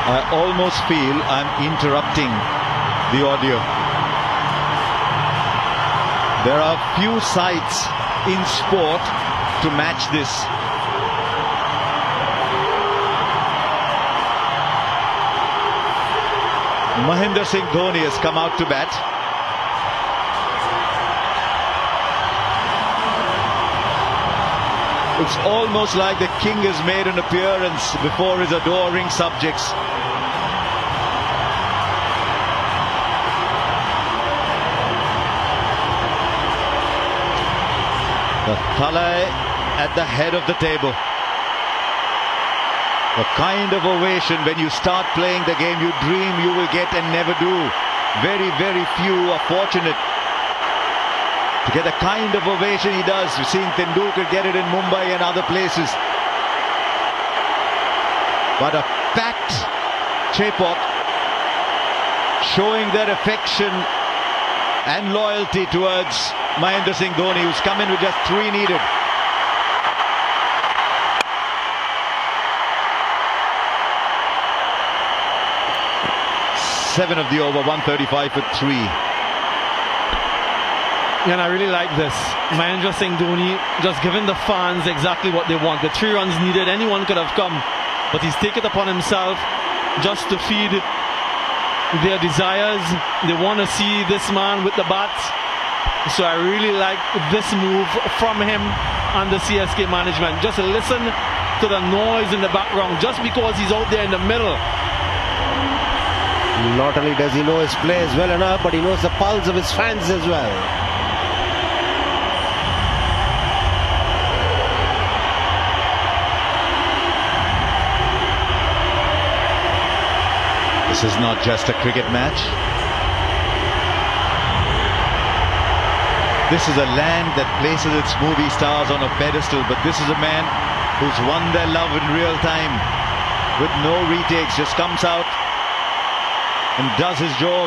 I almost feel I'm interrupting the audio. There are few sights in sport to match this. Mahendra Singh Dhoni has come out to bat. It's almost like the king has made an appearance before his adoring subjects. The Thalai at the head of the table. The kind of ovation when you start playing the game you dream you will get and never do. Very, very few are fortunate to get the kind of ovation he does. We've seen Tendulkar get it in Mumbai and other places. But a packed Chepauk showing their affection and loyalty towards Mahendra Singh Dhoni, who's come in with just 3 needed. Seven of the over, 135 for 3. And I really like this. Mahendra Singh Dhoni just giving the fans exactly what they want. The 3 runs needed, anyone could have come, but he's taken it upon himself just to feed their desires. They want to see this man with the bat. So I really like this move from him and the CSK management. Just listen to the noise in the background just because he's out there in the middle. Not only does he know his players well enough, but he knows the pulse of his fans as well. This is not just a cricket match. This is a land that places its movie stars on a pedestal, but this is a man who's won their love in real time with no retakes, just comes out and does his job.